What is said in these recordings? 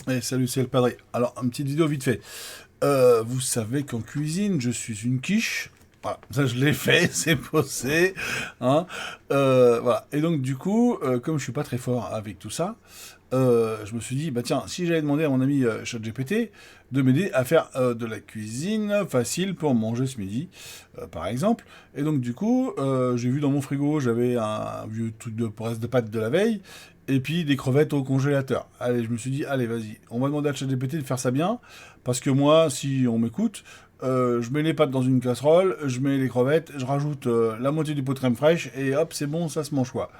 Eh, salut, c'est le padré. Alors, une petite vidéo vite fait. Vous savez qu'en cuisine, je suis une quiche. Voilà, ça je l'ai fait, c'est posé. Hein. Voilà. Et donc, du coup, comme je suis pas très fort avec tout ça, je me suis dit, bah tiens, si j'allais demander à mon ami ChatGPT de m'aider à faire de la cuisine facile pour manger ce midi, par exemple. Et donc, du coup, j'ai vu dans mon frigo, j'avais un vieux truc de reste de pâtes de la veille, et puis des crevettes au congélateur. Allez, je me suis dit, allez, vas-y, on va demander à ChatGPT de faire ça bien, parce que moi, si on m'écoute, je mets les pâtes dans une casserole, je mets les crevettes, je rajoute la moitié du pot de crème fraîche, et hop, c'est bon, ça se mange quoi.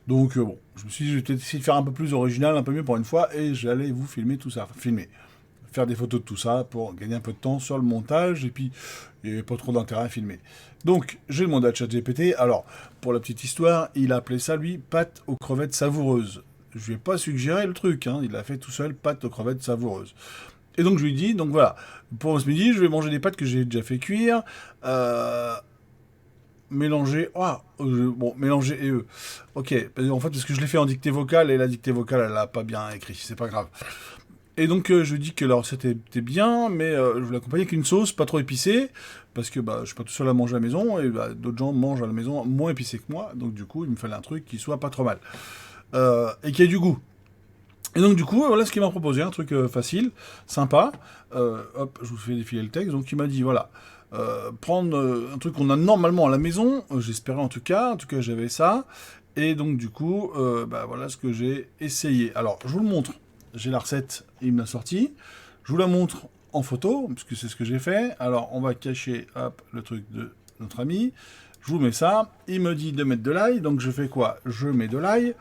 Donc bon, je me suis dit, je vais peut-être essayer de faire un peu plus original, un peu mieux pour une fois, et j'allais vous filmer tout ça. Enfin, filmer. Faire des photos de tout ça pour gagner un peu de temps sur le montage, et puis il n'y avait pas trop d'intérêt à filmer. Donc, j'ai demandé à ChatGPT. Alors, pour la petite histoire, il a appelé ça, lui, pâte aux crevettes savoureuses. Je lui ai pas suggéré le truc, hein, il a fait tout seul, pâte aux crevettes savoureuses. Et donc, je lui ai dit, donc voilà, pour ce midi, je vais manger des pâtes que j'ai déjà fait cuire. Euh, Mélanger. Ah, bon, mélanger et eux. Ok, en fait, parce que je l'ai fait en dictée vocale et la dictée vocale, elle a pas bien écrit, c'est pas grave. Et donc, je dis que la recette était bien, mais je voulais accompagner avec une sauce pas trop épicée, parce que bah, je suis pas tout seul à manger à la maison, et bah, d'autres gens mangent à la maison moins épicé que moi, donc du coup, il me fallait un truc qui soit pas trop mal. Et qui ait du goût. Et donc, du coup, voilà ce qu'il m'a proposé, un truc facile, sympa. Hop, je vous fais défiler le texte. Donc, il m'a dit, voilà, prendre un truc qu'on a normalement à la maison, j'espérais en tout cas, j'avais ça. Et donc, du coup, bah, voilà ce que j'ai essayé. Alors, je vous le montre. J'ai la recette, il me l'a sorti. Je vous la montre en photo, parce que c'est ce que j'ai fait. Alors, on va cacher, hop, le truc de notre ami. Je vous mets ça. Il me dit de mettre de l'ail. Donc, je fais quoi? Je mets de l'ail.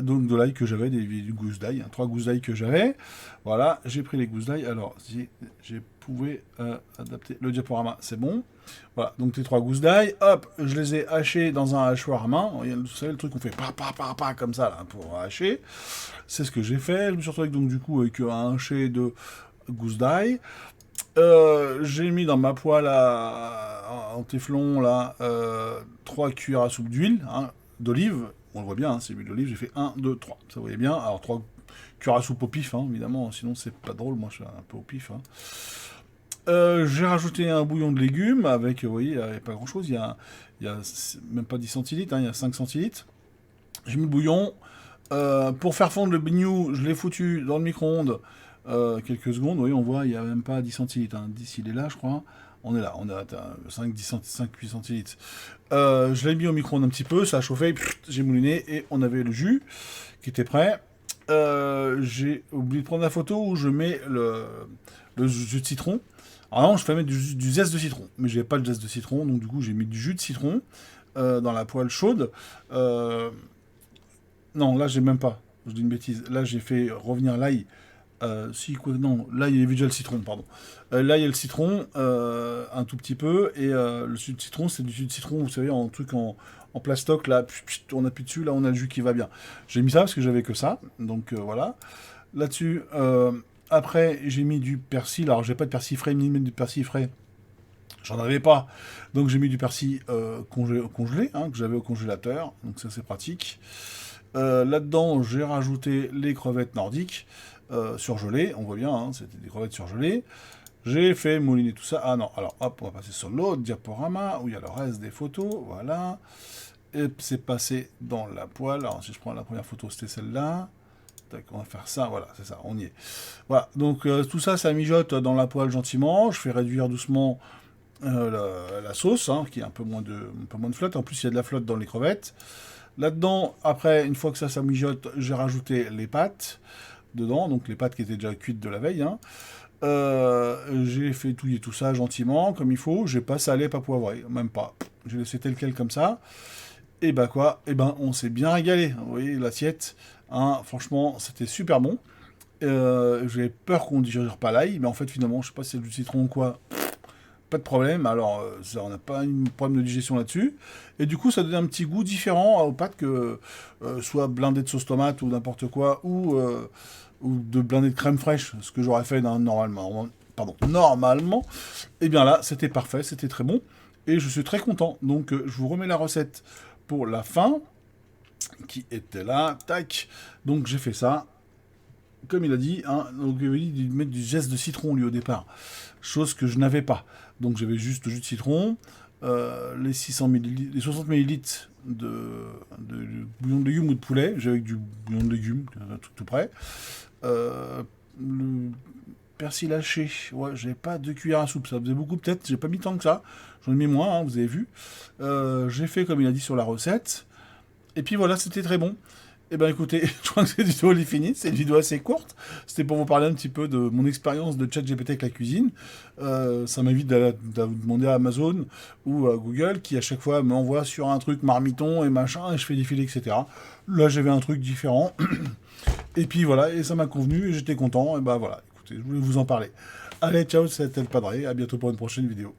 Donc de l'ail que j'avais, des gousses d'ail, hein, 3 gousses d'ail que j'avais. Voilà, j'ai pris les gousses d'ail. Alors, si j'ai pouvais adapter le diaporama, c'est bon. Voilà, donc les 3 gousses d'ail, hop, je les ai hachées dans un hachoir à main. Vous savez, le truc qu'on fait pa, comme ça, là, pour hacher. C'est ce que j'ai fait. Je me suis retrouvé donc du coup avec un haché de gousses d'ail. J'ai mis dans ma poêle en téflon là 3 cuillères à soupe d'huile, hein, d'olive. On le voit bien, hein, c'est l'huile d'olive. J'ai fait un 2 3. Ça vous voyez bien. Alors 3 cuillères à soupe au pif, hein, évidemment. Sinon c'est pas drôle. Moi je suis un peu au pif. Hein. J'ai rajouté un bouillon de légumes avec, vous voyez, il n'y a pas grand chose. Il y a même pas 10 centilitres, hein, il y a 5 centilitres. J'ai mis le bouillon. Pour faire fondre le bignou, je l'ai foutu dans le micro-ondes quelques secondes. Oui, on voit, il n'y a même pas 10 centilitres. Hein. 10, il est là, je crois. On est là, on est à 5, 10, 5, 8 centilitres. Je l'ai mis au micro-ondes un petit peu, ça a chauffé, j'ai mouliné et on avait le jus qui était prêt. J'ai oublié de prendre la photo où je mets le jus de citron. Alors non, je fais mettre du zeste de citron, mais j'ai pas de zeste de citron, donc du coup j'ai mis du jus de citron dans la poêle chaude. Non, là, j'ai même pas. Je dis une bêtise. Là, j'ai fait revenir l'ail. Si, quoi, non, là, il y avait déjà le citron, pardon. Là, il y a le citron, un tout petit peu, et le jus de citron, c'est du jus de citron, vous savez, en truc en plastoc, là, on appuie dessus, là, on a le jus qui va bien. J'ai mis ça parce que j'avais que ça, donc voilà. Là-dessus, après, j'ai mis du persil. Alors, j'ai pas de persil frais, ni du persil frais. J'en avais pas. Donc, j'ai mis du persil congelé, hein, que j'avais au congélateur, donc ça, c'est pratique. Là-dedans, j'ai rajouté les crevettes nordiques surgelées. On voit bien, hein, c'était des crevettes surgelées. J'ai fait mouliner tout ça. Ah non, alors hop, on va passer sur l'autre diaporama où il y a le reste des photos. Voilà. Et c'est passé dans la poêle. Alors si je prends la première photo, c'était celle-là. Tac, on va faire ça, voilà, c'est ça, on y est. Voilà, donc tout ça, ça mijote dans la poêle gentiment. Je fais réduire doucement la sauce, hein, qui est un peu moins de flotte. En plus, il y a de la flotte dans les crevettes. Là-dedans, après, une fois que ça mijote, j'ai rajouté les pâtes dedans, donc les pâtes qui étaient déjà cuites de la veille. Hein. J'ai fait touiller tout ça gentiment, comme il faut. J'ai pas salé, pas poivré, même pas. J'ai laissé tel quel comme ça. Et bah quoi, et ben on s'est bien régalé. Vous voyez l'assiette, hein, franchement, c'était super bon. J'avais peur qu'on digère pas l'ail, mais en fait finalement, je sais pas si c'est du citron ou quoi, pas de problème. Alors, ça, on n'a pas un problème de digestion là-dessus. Et du coup, ça donne un petit goût différent aux pâtes que soit blindé de sauce tomate ou n'importe quoi, ou de blindé de crème fraîche, ce que j'aurais fait normalement. Pardon, normalement. Et bien là, c'était parfait, c'était très bon. Et je suis très content. Donc, je vous remets la recette pour la fin, qui était là. Tac. Donc, j'ai fait ça. comme il a dit, hein, donc il m'a dit de mettre du zeste de citron, lui, au départ. Chose que je n'avais pas. Donc j'avais juste le jus de citron, les 600 millilitres, les 60 millilitres de bouillon de légumes ou de poulet, j'avais avec du bouillon de légumes, un truc tout près. Le persil haché, ouais, j'avais pas 2 cuillères à soupe, ça faisait beaucoup peut-être, j'ai pas mis tant que ça, j'en ai mis moins, hein, vous avez vu. J'ai fait comme il a dit sur la recette, et puis voilà, c'était très bon. Eh ben écoutez, je crois que cette vidéo elle est finie, c'est une vidéo assez courte, c'était pour vous parler un petit peu de mon expérience de ChatGPT avec la cuisine. Ça m'invite d'aller demander à Amazon ou à Google qui à chaque fois m'envoie sur un truc marmiton et machin, et je fais défiler, etc. Là j'avais un truc différent, et puis voilà, et ça m'a convenu, et j'étais content, et ben voilà, écoutez, je voulais vous en parler. Allez, ciao, c'était le Padré, à bientôt pour une prochaine vidéo.